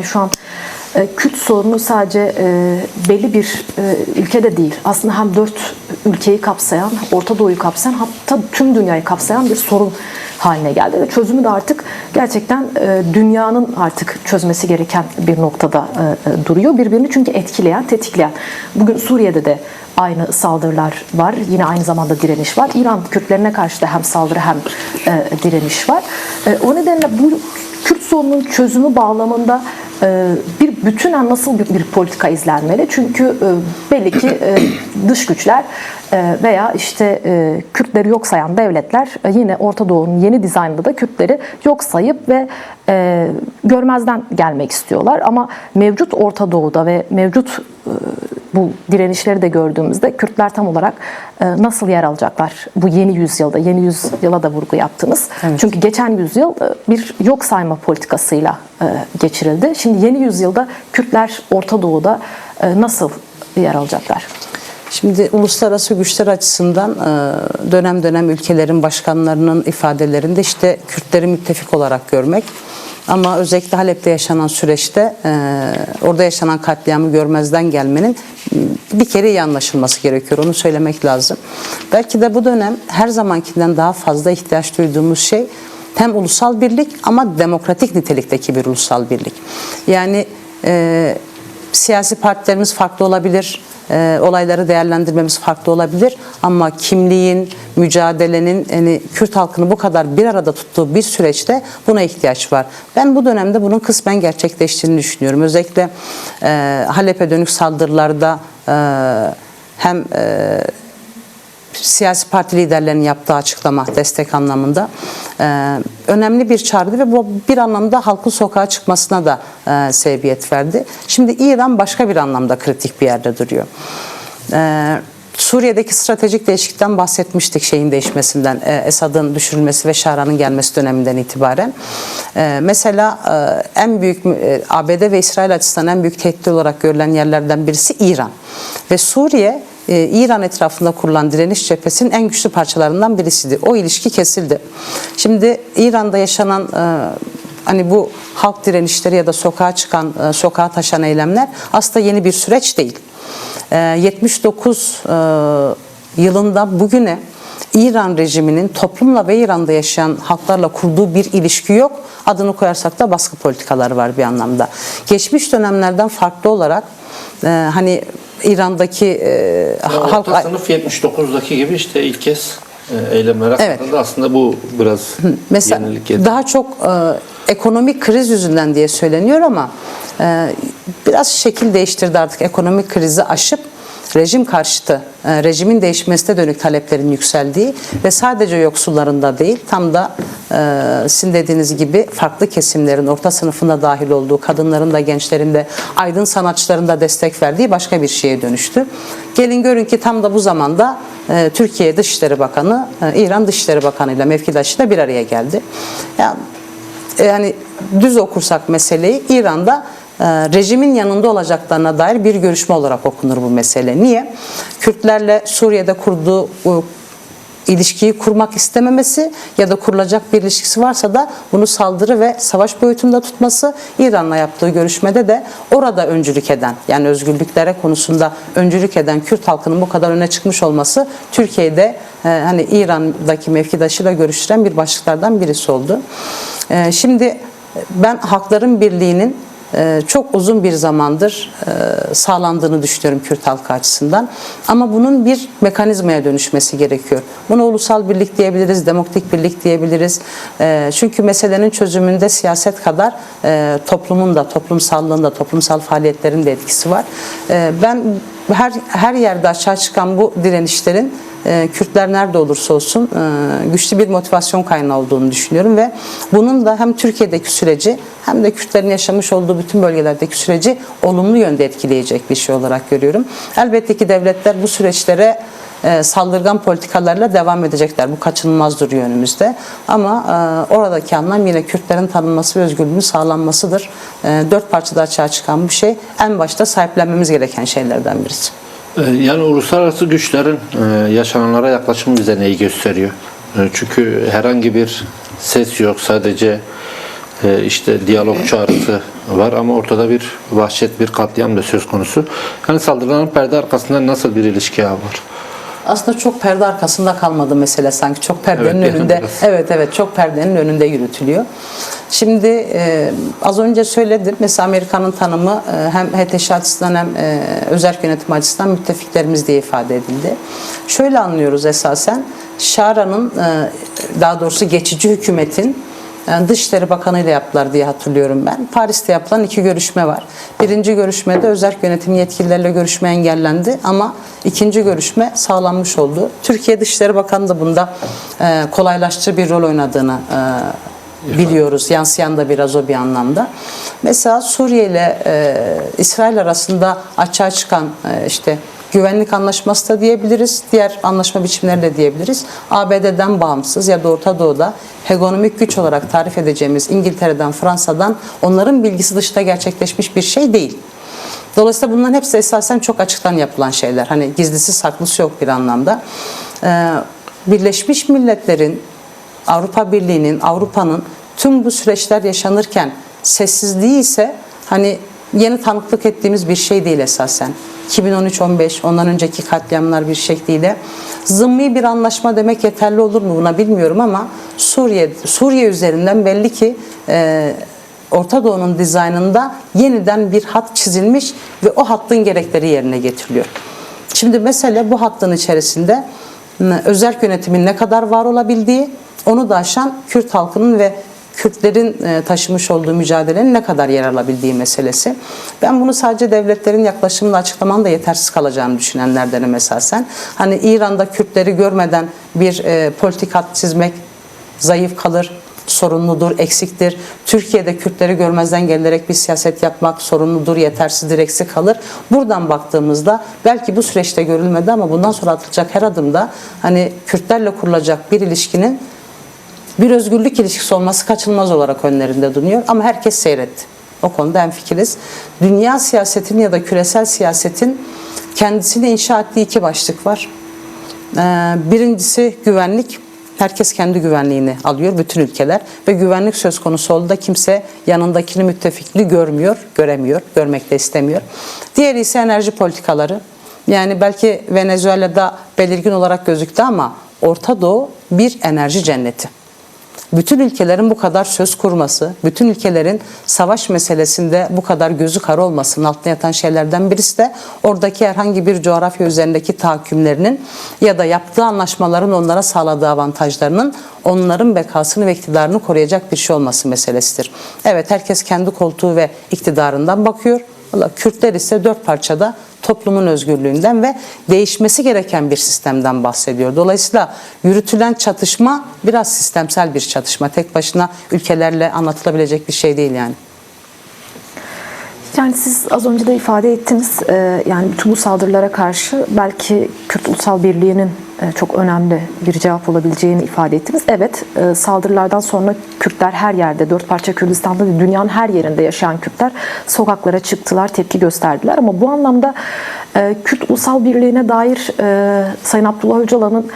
şu an Kürt sorunu sadece belli bir ülkede değil. Aslında hem 4 ülkeyi kapsayan, Orta Doğu'yu kapsayan, hatta tüm dünyayı kapsayan bir sorun haline geldi. Ve çözümü de artık gerçekten dünyanın artık çözmesi gereken bir noktada duruyor. Birbirini çünkü etkileyen, tetikleyen. Bugün Suriye'de de aynı saldırılar var. Yine aynı zamanda direniş var. İran Kürtlerine karşı da hem saldırı hem direniş var. O nedenle bu Kürt sorunun çözümü bağlamında bir bütünen nasıl bir politika izlenmeli? Çünkü belli ki dış güçler veya işte Kürtleri yok sayan devletler yine Orta Doğu'nun yeni dizaynında da Kürtleri yok sayıp ve görmezden gelmek istiyorlar. Ama mevcut Orta Doğu'da ve mevcut bu direnişleri de gördüğümüzde Kürtler tam olarak nasıl yer alacaklar bu yeni yüzyılda? Yeni yüzyıla da vurgu yaptınız. Evet. Çünkü geçen yüzyıl bir yok sayma politikasıyla geçirildi. Şimdi yeni yüzyılda Kürtler Orta Doğu'da nasıl yer alacaklar? Şimdi uluslararası güçler açısından dönem dönem ülkelerin başkanlarının ifadelerinde işte Kürtleri müttefik olarak görmek. Ama özellikle Halep'te yaşanan süreçte orada yaşanan katliamı görmezden gelmenin bir kere iyi anlaşılması gerekiyor. Onu söylemek lazım. Belki de bu dönem her zamankinden daha fazla ihtiyaç duyduğumuz şey hem ulusal birlik ama demokratik nitelikteki bir ulusal birlik. Yani siyasi partilerimiz farklı olabilir. Olayları değerlendirmemiz farklı olabilir ama kimliğin, mücadelenin yani Kürt halkını bu kadar bir arada tuttuğu bir süreçte buna ihtiyaç var. Ben bu dönemde bunun kısmen gerçekleştiğini düşünüyorum. Özellikle Halep'e dönük saldırılarda hem siyasi parti liderlerinin yaptığı açıklama destek anlamında önemli bir çağrıydı ve bu bir anlamda halkın sokağa çıkmasına da sebebiyet verdi. Şimdi İran başka bir anlamda kritik bir yerde duruyor. Suriye'deki stratejik değişiklikten bahsetmiştik, şeyin değişmesinden, Esad'ın düşürülmesi ve Şara'nın gelmesi döneminden itibaren. Mesela en büyük ABD ve İsrail açısından en büyük tehdit olarak görülen yerlerden birisi İran. Ve Suriye İran etrafında kurulan direniş cephesinin en güçlü parçalarından birisiydi. O ilişki kesildi. Şimdi İran'da yaşanan hani bu halk direnişleri ya da sokağa çıkan, sokağa taşan eylemler aslında yeni bir süreç değil. 79 yılında bugüne İran rejiminin toplumla ve İran'da yaşayan halklarla kurduğu bir ilişki yok. Adını koyarsak da baskı politikaları var bir anlamda. Geçmiş dönemlerden farklı olarak hani İran'daki halk... Orta sınıf 79'daki gibi işte ilk kez eylemlere katıldı. Evet. Aslında bu biraz mesela yenilik getirdi. Daha çok ekonomik kriz yüzünden diye söyleniyor ama biraz şekil değiştirdi artık, ekonomik krizi aşıp rejim karşıtı, rejimin değişmesine dönük taleplerin yükseldiği ve sadece yoksulların da değil, tam da sizin dediğiniz gibi farklı kesimlerin, orta sınıfında dahil olduğu, kadınların da, gençlerin de, aydın sanatçıların da destek verdiği başka bir şeye dönüştü. Gelin görün ki tam da bu zamanda Türkiye Dışişleri Bakanı, İran Dışişleri Bakanı ile mevkidaşıyla bir araya geldi. Yani düz okursak meseleyi, İran'da rejimin yanında olacaklarına dair bir görüşme olarak okunur bu mesele. Niye? Kürtlerle Suriye'de kurduğu ilişkiyi kurmak istememesi ya da kurulacak bir ilişkisi varsa da bunu saldırı ve savaş boyutunda tutması, İran'la yaptığı görüşmede de orada öncülük eden, yani özgürlüklere konusunda öncülük eden Kürt halkının bu kadar öne çıkmış olması Türkiye'de hani İran'daki mevkidaşıyla görüştüren bir başlıklardan birisi oldu. Şimdi ben Halkların Birliği'nin çok uzun bir zamandır sağlandığını düşünüyorum Kürt halkı açısından. Ama bunun bir mekanizmaya dönüşmesi gerekiyor. Buna ulusal birlik diyebiliriz, demokratik birlik diyebiliriz. Çünkü meselenin çözümünde siyaset kadar toplumun da, toplumsallığın da, toplumsal faaliyetlerin de etkisi var. Ben her yerde açığa çıkan bu direnişlerin Kürtler nerede olursa olsun güçlü bir motivasyon kaynağı olduğunu düşünüyorum ve bunun da hem Türkiye'deki süreci hem de Kürtlerin yaşamış olduğu bütün bölgelerdeki süreci olumlu yönde etkileyecek bir şey olarak görüyorum. Elbette ki devletler bu süreçlere saldırgan politikalarla devam edecekler. Bu kaçınılmaz duruyor önümüzde. Ama oradaki anlam yine Kürtlerin tanınması ve özgürlüğünün sağlanmasıdır. Dört parçada açığa çıkan bir şey en başta sahiplenmemiz gereken şeylerden birisi. Yani uluslararası güçlerin yaşananlara yaklaşımı bize neyi gösteriyor? Çünkü herhangi bir ses yok. Sadece işte diyalog çağrısı var ama ortada bir vahşet, bir katliam da söz konusu. Yani saldırıların perde arkasında nasıl bir ilişki ağı var? Aslında çok perde arkasında kalmadı mesele sanki. Çok perdenin Evet, önünde. biraz. Evet, çok perdenin önünde yürütülüyor. Şimdi az önce söyledim. Mesela Amerika'nın tanımı hem HTŞ açısından hem özerk yönetim açısından müttefiklerimiz diye ifade edildi. Şöyle anlıyoruz esasen. Şara'nın daha doğrusu geçici hükümetin Dışişleri Bakanı ile yaptılar diye hatırlıyorum ben. Paris'te yapılan 2 görüşme var. Birinci görüşmede özerk yönetim yetkililerle görüşme engellendi ama ikinci görüşme sağlanmış oldu. Türkiye Dışişleri Bakanı da bunda kolaylaştırıcı bir rol oynadığını biliyoruz. Yansıyan da biraz o bir anlamda. Mesela Suriye ile İsrail arasında açığa çıkan işte güvenlik anlaşması da diyebiliriz. Diğer anlaşma biçimleri de diyebiliriz. ABD'den bağımsız ya da Orta Doğu'da hegemonik güç olarak tarif edeceğimiz İngiltere'den, Fransa'dan onların bilgisi dışında gerçekleşmiş bir şey değil. Dolayısıyla bunların hepsi esasen çok açıktan yapılan şeyler. Hani gizlisi saklısı yok bir anlamda. Birleşmiş Milletler'in, Avrupa Birliği'nin, Avrupa'nın tüm bu süreçler yaşanırken sessizliği ise hani yeni tanıklık ettiğimiz bir şey değil esasen. 2013-15 ondan önceki katliamlar bir şekliyle zımmi bir anlaşma demek yeterli olur mu buna bilmiyorum ama Suriye üzerinden belli ki Orta Doğu'nun dizaynında yeniden bir hat çizilmiş ve o hattın gerekleri yerine getiriliyor. Şimdi mesele bu hattın içerisinde özerk yönetimin ne kadar var olabildiği, onu da aşan Kürt halkının ve Kürtlerin taşımış olduğu mücadelenin ne kadar yer alabildiği meselesi. Ben bunu sadece devletlerin yaklaşımını açıklamanın da yetersiz kalacağını düşünenlerdenim esasen. Hani İran'da Kürtleri görmeden bir politik hat çizmek zayıf kalır, sorunludur, eksiktir. Türkiye'de Kürtleri görmezden gelerek bir siyaset yapmak sorunludur, yetersizdir, eksik kalır. Buradan baktığımızda belki bu süreçte görülmedi ama bundan sonra atılacak her adımda hani Kürtlerle kurulacak bir ilişkinin bir özgürlük ilişkisi olması kaçınılmaz olarak önlerinde duruyor ama herkes seyretti. O konuda hemfikiriz. Dünya siyasetinin ya da küresel siyasetin kendisini inşa ettiği 2 başlık var. Birincisi güvenlik. Herkes kendi güvenliğini alıyor, bütün ülkeler ve güvenlik söz konusu olduğunda kimse yanındakini müttefikli görmüyor, göremiyor, görmek de istemiyor. Diğeri ise enerji politikaları. Yani belki Venezuela'da belirgin olarak gözüktü ama Orta Doğu bir enerji cenneti. Bütün ülkelerin bu kadar söz kurması, bütün ülkelerin savaş meselesinde bu kadar gözü kara olmasının altında yatan şeylerden birisi de oradaki herhangi bir coğrafya üzerindeki tahakkümlerinin ya da yaptığı anlaşmaların onlara sağladığı avantajlarının onların bekasını ve iktidarını koruyacak bir şey olması meselesidir. Evet, herkes kendi koltuğu ve iktidarından bakıyor. Kürtler ise 4 parçada toplumun özgürlüğünden ve değişmesi gereken bir sistemden bahsediyor. Dolayısıyla yürütülen çatışma biraz sistemsel bir çatışma. Tek başına ülkelerle anlatılabilecek bir şey değil yani. Yani siz az önce de ifade ettiniz, yani bütün bu saldırılara karşı belki Kürt Ulusal Birliği'nin çok önemli bir cevap olabileceğini ifade ettiniz. Evet, saldırılardan sonra Kürtler her yerde, 4 parça Kürdistan'da değil, dünyanın her yerinde yaşayan Kürtler sokaklara çıktılar, tepki gösterdiler. Ama bu anlamda Kürt Ulusal Birliği'ne dair Sayın Abdullah Öcalan'ın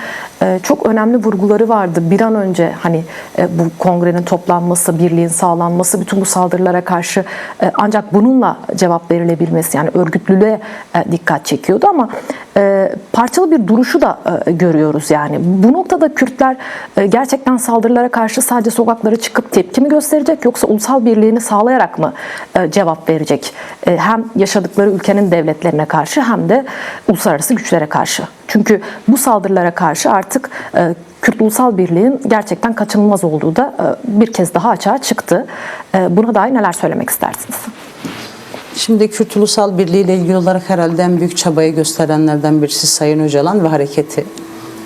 çok önemli vurguları vardı. Bir an önce hani bu kongrenin toplanması, birliğin sağlanması, bütün bu saldırılara karşı ancak bununla cevap verilebilmesi, yani örgütlülüğe dikkat çekiyordu ama parçalı bir duruşu da görüyoruz yani. Bu noktada Kürtler gerçekten saldırılara karşı sadece sokaklara çıkıp tepki mi gösterecek yoksa ulusal birliğini sağlayarak mı cevap verecek? Hem yaşadıkları ülkenin devletlerine karşı hem de uluslararası güçlere karşı. Çünkü bu saldırılara karşı artık Kürt Ulusal Birliği'nin gerçekten kaçınılmaz olduğu da bir kez daha açığa çıktı. Buna dair neler söylemek istersiniz? Şimdi Kürt Ulusal Birliği ile ilgili olarak herhalde en büyük çabayı gösterenlerden birisi Sayın Öcalan ve hareketi.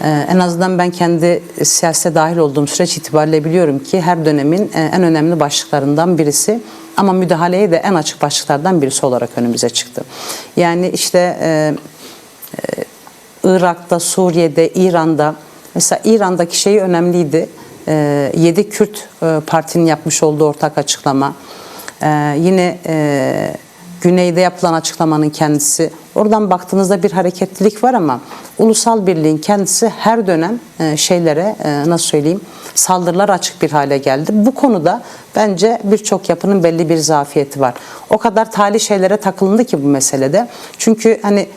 En azından ben kendi siyasete dahil olduğum süreç itibariyle biliyorum ki her dönemin en önemli başlıklarından birisi ama müdahaleye de en açık başlıklardan birisi olarak önümüze çıktı. Yani işte Irak'ta, Suriye'de, İran'da, mesela İran'daki şey önemliydi. 7 Kürt partinin yapmış olduğu ortak açıklama. Yine güneyde yapılan açıklamanın kendisi, oradan baktığınızda bir hareketlilik var ama ulusal birliğin kendisi her dönem şeylere nasıl söyleyeyim, saldırılar açık bir hale geldi. Bu konuda bence birçok yapının belli bir zafiyeti var. O kadar tali şeylere takılındı ki bu meselede. Çünkü hani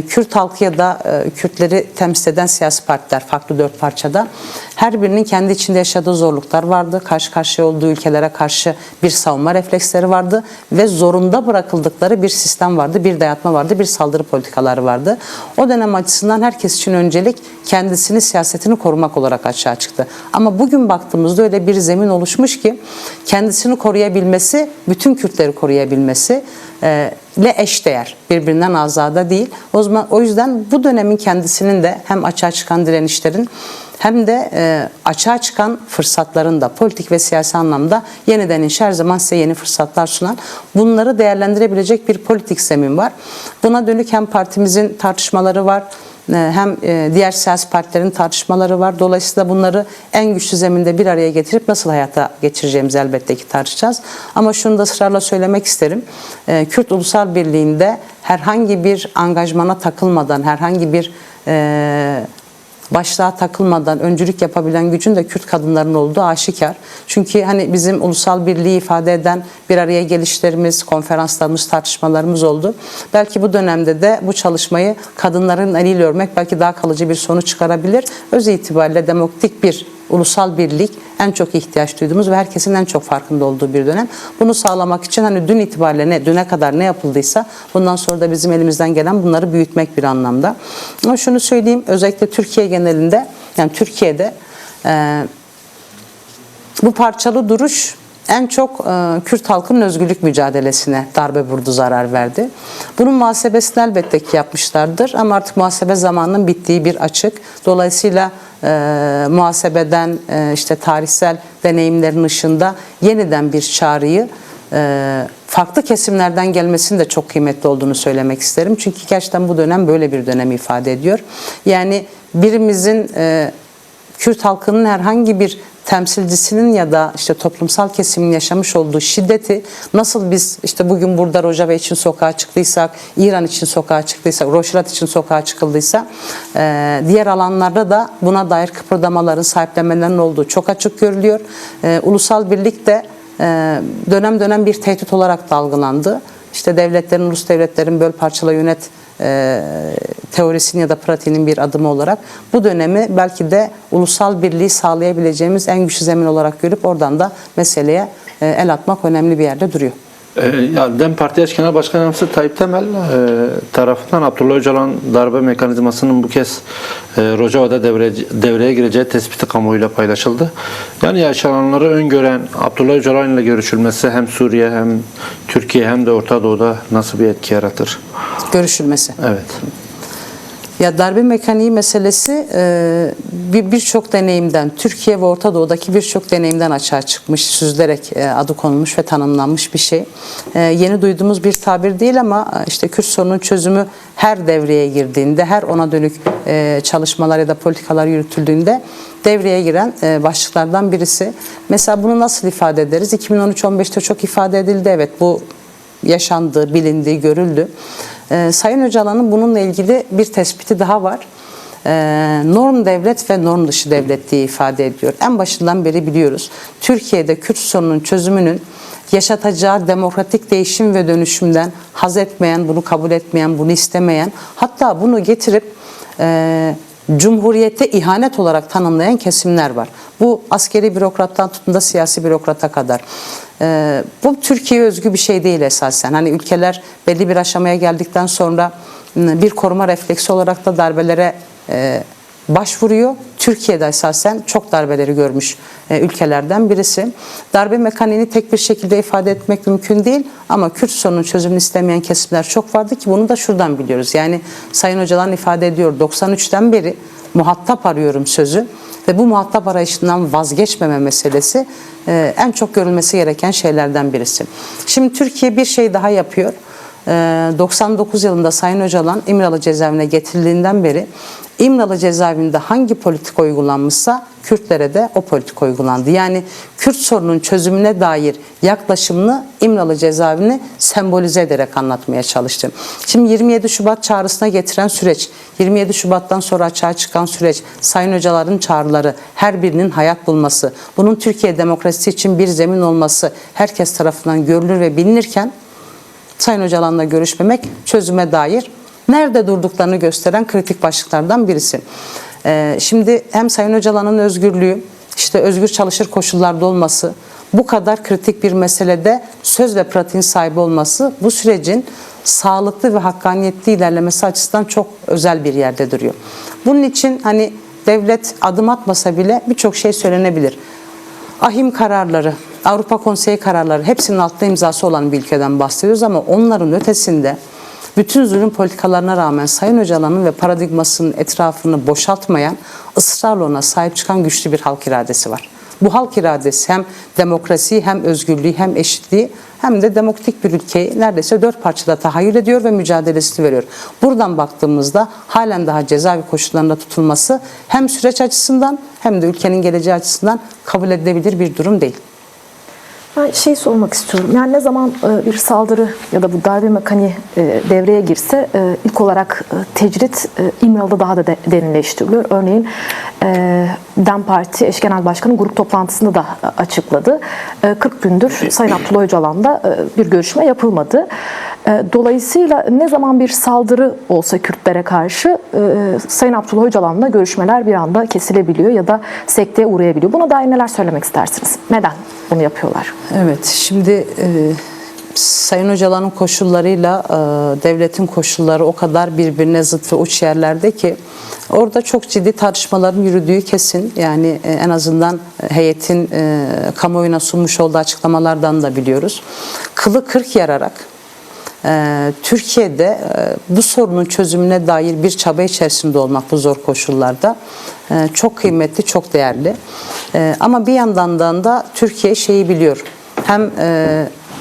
Kürt halkı ya da Kürtleri temsil eden siyasi partiler, farklı 4 parçada, her birinin kendi içinde yaşadığı zorluklar vardı. Karşı karşıya olduğu ülkelere karşı bir savunma refleksleri vardı ve zorunda bırakıldıkları bir sistem vardı, bir dayatma vardı, bir saldırı politikaları vardı. O dönem açısından herkes için öncelik kendisini, siyasetini korumak olarak açığa çıktı. Ama bugün baktığımızda öyle bir zemin oluşmuş ki kendisini koruyabilmesi, bütün Kürtleri koruyabilmesi ile eşdeğer, birbirinden azade değil. O yüzden bu dönemin kendisinin de hem açığa çıkan direnişlerin hem de açığa çıkan fırsatların da politik ve siyasi anlamda yeniden inşa, her zaman size yeni fırsatlar sunan, bunları değerlendirebilecek bir politik zemin var. Buna dönük hem partimizin tartışmaları var, hem diğer siyasi partilerin tartışmaları var. Dolayısıyla bunları en güçlü zeminde bir araya getirip nasıl hayata geçireceğimizi elbette ki tartışacağız. Ama şunu da ısrarla söylemek isterim. Kürt Ulusal Birliği'nde herhangi bir angajmana takılmadan, herhangi bir başlığa takılmadan öncülük yapabilen gücün de Kürt kadınların olduğu aşikar. Çünkü hani bizim ulusal birliği ifade eden bir araya gelişlerimiz, konferanslarımız, tartışmalarımız oldu. Belki bu dönemde de bu çalışmayı kadınların eliyle örmek belki daha kalıcı bir sonuç çıkarabilir. Öz itibariyle demokratik bir ulusal birlik en çok ihtiyaç duyduğumuz ve herkesin en çok farkında olduğu bir dönem. Bunu sağlamak için hani dün itibariyle düne kadar ne yapıldıysa bundan sonra da bizim elimizden gelen bunları büyütmek bir anlamda. Ama şunu söyleyeyim, özellikle Türkiye genelinde, yani Türkiye'de bu parçalı duruş en çok Kürt halkının özgürlük mücadelesine darbe vurdu, zarar verdi. Bunun muhasebesini elbette ki yapmışlardır ama artık muhasebe zamanının bittiği bir açık. Dolayısıyla muhasebeden işte tarihsel deneyimlerin ışığında yeniden bir çağrıyı farklı kesimlerden gelmesinin de çok kıymetli olduğunu söylemek isterim. Çünkü gerçekten bu dönem böyle bir dönemi ifade ediyor. Yani birimizin Kürt halkının herhangi bir temsilcisinin ya da işte toplumsal kesimin yaşamış olduğu şiddeti nasıl biz işte bugün burada Rojava için sokağa çıktıysak, İran için sokağa çıktıysak, Rojava için sokağa çıkıldıysa diğer alanlarda da buna dair kıpırdamaların, sahiplenmelerin olduğu çok açık görülüyor. Ulusal birlik de dönem dönem bir tehdit olarak da algılandı. İşte devletlerin, ulus devletlerin böl parçala yönet teorisinin ya da pratiğinin bir adımı olarak bu dönemi belki de ulusal birliği sağlayabileceğimiz en güçlü zemin olarak görüp oradan da meseleye el atmak önemli bir yerde duruyor. Ya DEM Parti Eş Genel Başkan Yardımcısı Tayyip Temel tarafından Abdullah Öcalan darbe mekanizmasının bu kez Rojava'da devreye gireceği tespiti kamuoyuyla paylaşıldı. Yani yaşananları öngören Abdullah Öcalan ile görüşülmesi hem Suriye hem Türkiye hem de Orta Doğu'da nasıl bir etki yaratır? Görüşülmesi. Evet. Ya darbe mekaniği meselesi birçok deneyimden, Türkiye ve Orta Doğu'daki birçok deneyimden açığa çıkmış, süzülerek adı konulmuş ve tanımlanmış bir şey. Yeni duyduğumuz bir tabir değil ama işte Kürt sorunun çözümü her devreye girdiğinde, her ona dönük çalışmalar ya da politikalar yürütüldüğünde devreye giren başlıklardan birisi. Mesela bunu nasıl ifade ederiz? 2013-15'te çok ifade edildi. Evet, bu yaşandı, bilindi, görüldü. Sayın Öcalan'ın bununla ilgili bir tespiti daha var. Norm devlet ve norm dışı devlet diye ifade ediyor. En başından beri biliyoruz. Türkiye'de Kürt sorunun çözümünün yaşatacağı demokratik değişim ve dönüşümden haz etmeyen, bunu kabul etmeyen, bunu istemeyen, hatta bunu getirip Cumhuriyete ihanet olarak tanımlayan kesimler var. Bu askeri bürokrattan tutun da siyasi bürokrata kadar. Bu Türkiye'ye özgü bir şey değil esasen. Hani ülkeler belli bir aşamaya geldikten sonra bir koruma refleksi olarak da darbelere başvuruyor. Türkiye'de esasen çok darbeleri görmüş ülkelerden birisi. Darbe mekaniğini tek bir şekilde ifade etmek mümkün değil ama Kürt sorunun çözümünü istemeyen kesimler çok vardı ki bunu da şuradan biliyoruz. Yani Sayın Öcalan ifade ediyor, 93'ten beri muhatap arıyorum sözü ve bu muhatap arayışından vazgeçmeme meselesi en çok görülmesi gereken şeylerden birisi. Şimdi Türkiye bir şey daha yapıyor. 99 yılında Sayın Öcalan İmralı cezaevine getirildiğinden beri İmralı cezaevinde hangi politika uygulanmışsa Kürtlere de o politika uygulandı. Yani Kürt sorunun çözümüne dair yaklaşımını İmralı cezaevini sembolize ederek anlatmaya çalıştım. Şimdi 27 Şubat çağrısına getiren süreç, 27 Şubat'tan sonra açığa çıkan süreç, Sayın Öcalan'ın çağrıları, her birinin hayat bulması, bunun Türkiye demokrasisi için bir zemin olması herkes tarafından görülür ve bilinirken Sayın Öcalan'la görüşmemek çözüme dair nerede durduklarını gösteren kritik başlıklardan birisi. Şimdi hem Sayın Öcalan'ın özgürlüğü, işte özgür çalışır koşullarda olması, bu kadar kritik bir meselede söz ve pratiğin sahibi olması bu sürecin sağlıklı ve hakkaniyetli ilerlemesi açısından çok özel bir yerde duruyor. Bunun için hani devlet adım atmasa bile birçok şey söylenebilir. Ahim kararları, Avrupa Konseyi kararları hepsinin altta imzası olan bir ülkeden bahsediyoruz ama onların ötesinde bütün zulüm politikalarına rağmen Sayın Öcalan'ın ve paradigmasının etrafını boşaltmayan, ısrarla ona sahip çıkan güçlü bir halk iradesi var. Bu halk iradesi hem demokrasiyi hem özgürlüğü hem eşitliği hem de demokratik bir ülkeyi neredeyse 4 parçada tahayyül ediyor ve mücadelesini veriyor. Buradan baktığımızda halen daha cezaevi koşullarında tutulması hem süreç açısından hem de ülkenin geleceği açısından kabul edilebilir bir durum değil. Ben sormak istiyorum. Yani ne zaman bir saldırı ya da bu darbe mekaniği devreye girse ilk olarak tecrit İmralı'da daha da derinleştiriliyor. Örneğin DEM Parti eş genel başkanı grup toplantısında da açıkladı. 40 gündür Sayın Abdullah Öcalan'da bir görüşme yapılmadı. Dolayısıyla ne zaman bir saldırı olsa Kürtlere karşı Sayın Abdullah Öcalan'la görüşmeler bir anda kesilebiliyor ya da sekteye uğrayabiliyor. Buna dair neler söylemek istersiniz? Neden bunu yapıyorlar? Evet, şimdi Sayın Öcalan'ın koşullarıyla devletin koşulları o kadar birbirine zıt ve uç yerlerde ki orada çok ciddi tartışmaların yürüdüğü kesin. Yani en azından heyetin kamuoyuna sunmuş olduğu açıklamalardan da biliyoruz. Kılı kırk yararak Türkiye'de bu sorunun çözümüne dair bir çaba içerisinde olmak bu zor koşullarda çok kıymetli, çok değerli. Ama bir yandan da Türkiye şeyi biliyor. Hem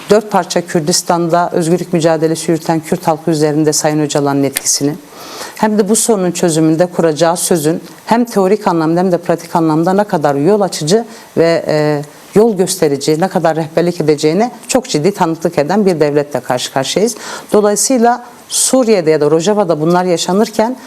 4 parça Kürdistan'da özgürlük mücadelesi yürüten Kürt halkı üzerinde Sayın Öcalan'ın etkisini, hem de bu sorunun çözümünde kuracağı sözün hem teorik anlamda hem de pratik anlamda ne kadar yol açıcı ve yol gösterici, ne kadar rehberlik edeceğine çok ciddi tanıklık eden bir devletle karşı karşıyayız. Dolayısıyla Suriye'de ya da Rojava'da bunlar yaşanırken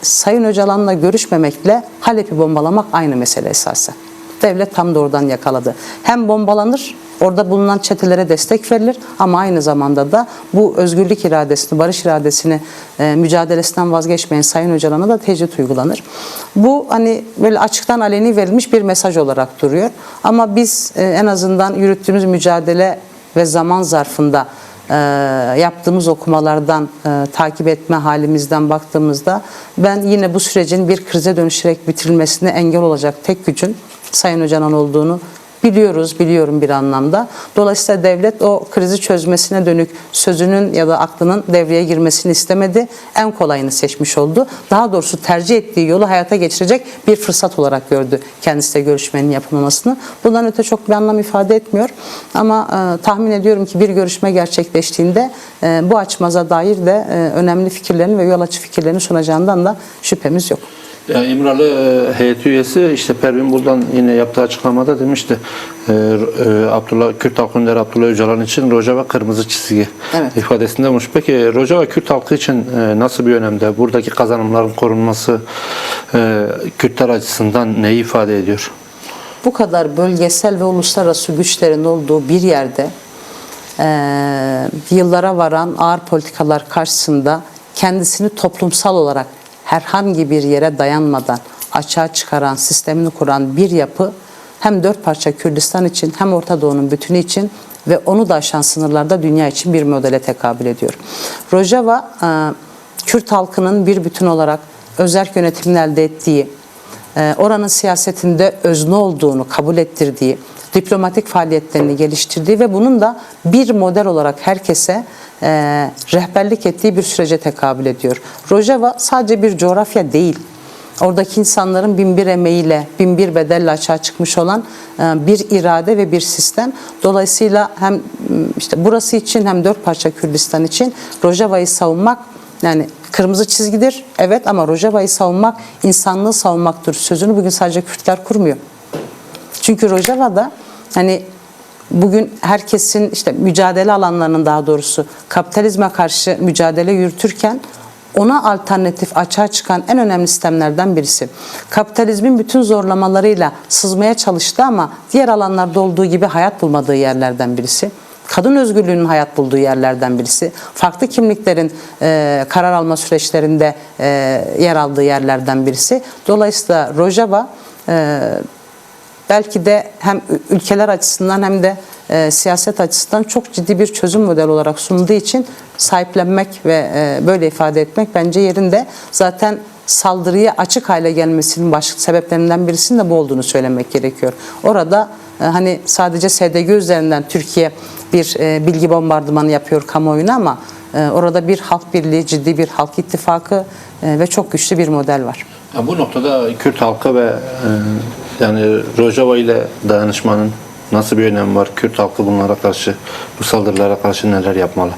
Sayın Öcalan'la görüşmemekle Halep'i bombalamak aynı mesele esasen. Devlet tam da oradan yakaladı. Hem bombalanır, orada bulunan çetelere destek verilir ama aynı zamanda da bu özgürlük iradesini, barış iradesini mücadelesinden vazgeçmeyen Sayın Öcalan'a da tecrit uygulanır. Bu hani böyle açıktan aleni verilmiş bir mesaj olarak duruyor. Ama biz en azından yürüttüğümüz mücadele ve zaman zarfında yaptığımız okumalardan takip etme halimizden baktığımızda ben yine bu sürecin bir krize dönüşerek bitirilmesine engel olacak tek gücün Sayın Öcalan olduğunu biliyorum bir anlamda. Dolayısıyla devlet o krizi çözmesine dönük sözünün ya da aklının devreye girmesini istemedi. En kolayını seçmiş oldu. Daha doğrusu tercih ettiği yolu hayata geçirecek bir fırsat olarak gördü kendisiyle görüşmenin yapılmasını. Bundan öte çok bir anlam ifade etmiyor. Ama tahmin ediyorum ki bir görüşme gerçekleştiğinde bu açmaza dair de önemli fikirlerini ve yol açı fikirlerini sunacağından da şüphemiz yok. Yani İmralı heyeti üyesi işte Pervin Buldan yine yaptığı açıklamada demişti. Kürt halkı önderi Abdullah Öcalan için Rojava kırmızı çizgi ifadesinde olmuş. Peki Rojava Kürt halkı için nasıl bir önemde? Buradaki kazanımların korunması Kürtler açısından neyi ifade ediyor? Bu kadar bölgesel ve uluslararası güçlerin olduğu bir yerde yıllara varan ağır politikalar karşısında kendisini toplumsal olarak herhangi bir yere dayanmadan açığa çıkaran, sistemini kuran bir yapı hem 4 parça Kürdistan için hem Orta Doğu'nun bütünü için ve onu da aşan sınırlarda dünya için bir modele tekabül ediyor. Rojava, Kürt halkının bir bütün olarak özerk yönetimini elde ettiği, oranın siyasetinde özne olduğunu kabul ettirdiği, diplomatik faaliyetlerini geliştirdiği ve bunun da bir model olarak herkese rehberlik ettiği bir sürece tekabül ediyor. Rojava sadece bir coğrafya değil. oradaki insanların binbir emeğiyle, binbir bedelle açığa çıkmış olan bir irade ve bir sistem. Dolayısıyla hem işte burası için hem dört parça Kürdistan için Rojava'yı savunmak yani kırmızı çizgidir. Evet, ama Rojava'yı savunmak insanlığı savunmaktır. Sözünü bugün sadece Kürtler kurmuyor. Çünkü Rojava'da hani bugün herkesin işte mücadele alanlarının daha doğrusu kapitalizme karşı mücadele yürütürken ona alternatif açığa çıkan en önemli sistemlerden birisi. Kapitalizmin bütün zorlamalarıyla sızmaya çalıştı ama diğer alanlarda olduğu gibi hayat bulmadığı yerlerden birisi. Kadın özgürlüğünün hayat bulduğu yerlerden birisi. Farklı kimliklerin karar alma süreçlerinde yer aldığı yerlerden birisi. Dolayısıyla Rojava belki de hem ülkeler açısından hem de siyaset açısından çok ciddi bir çözüm modeli olarak sunduğu için sahiplenmek ve böyle ifade etmek bence yerinde. Zaten saldırıya açık hale gelmesinin başlıca sebeplerinden birisinin de bu olduğunu söylemek gerekiyor. Orada hani sadece SDG üzerinden Türkiye bir bilgi bombardımanı yapıyor kamuoyuna ama orada bir halk birliği, ciddi bir halk ittifakı ve çok güçlü bir model var. Bu noktada Kürt halkı ve yani Rojava ile dayanışmanın nasıl bir önemi var? Kürt halkı bunlara karşı, bu saldırılara karşı neler yapmalı?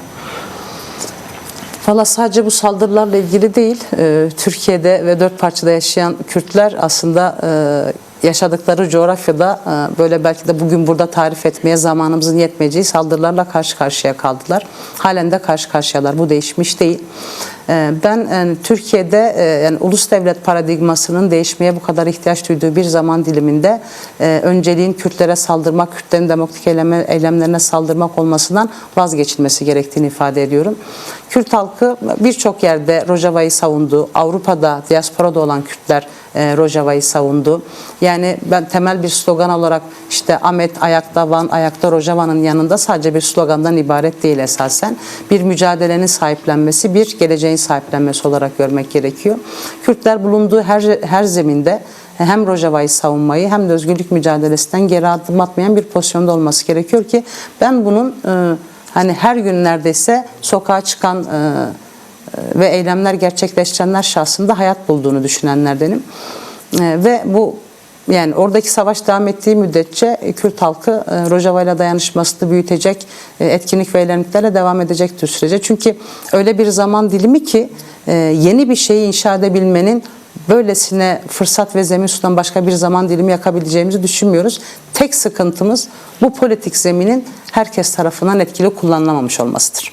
Valla sadece bu saldırılarla ilgili değil, Türkiye'de ve dört parçada yaşayan Kürtler aslında yaşadıkları coğrafyada böyle belki de bugün burada tarif etmeye zamanımızın yetmeyeceği saldırılarla karşı karşıya kaldılar. Halen de karşı karşıyalar. Bu değişmiş değil. Ben Türkiye'de yani ulus devlet paradigmasının değişmeye bu kadar ihtiyaç duyduğu bir zaman diliminde önceliğin Kürtlere saldırmak, Kürtlerin demokratik eylemlerine saldırmak olmasından vazgeçilmesi gerektiğini ifade ediyorum. Kürt halkı birçok yerde Rojava'yı savundu. Avrupa'da, diasporada olan Kürtler Rojava'yı savundu. Yani ben temel bir slogan olarak işte Ahmet ayakta, Van ayakta, Rojava'nın yanında sadece bir slogandan ibaret değil esasen. Bir mücadelenin sahiplenmesi, bir geleceğin sahiplenmesi olarak görmek gerekiyor. Kürtler bulunduğu her zeminde hem Rojava'yı savunmayı hem de özgürlük mücadelesinden geri adım atmayan bir pozisyonda olması gerekiyor ki ben bunun hani her gün neredeyse sokağa çıkan ve eylemler gerçekleştirenler şahsında hayat bulduğunu düşünenlerdenim. Ve bu yani oradaki savaş devam ettiği müddetçe Kürt halkı Rojava ile dayanışmasını büyütecek etkinlik ve eylemliklerle devam edecektir sürece. Çünkü öyle bir zaman dilimi ki yeni bir şeyi inşa edebilmenin böylesine fırsat ve zemin sunan başka bir zaman dilimi yakabileceğimizi düşünmüyoruz. Tek sıkıntımız bu politik zeminin herkes tarafından etkili kullanılamamış olmasıdır.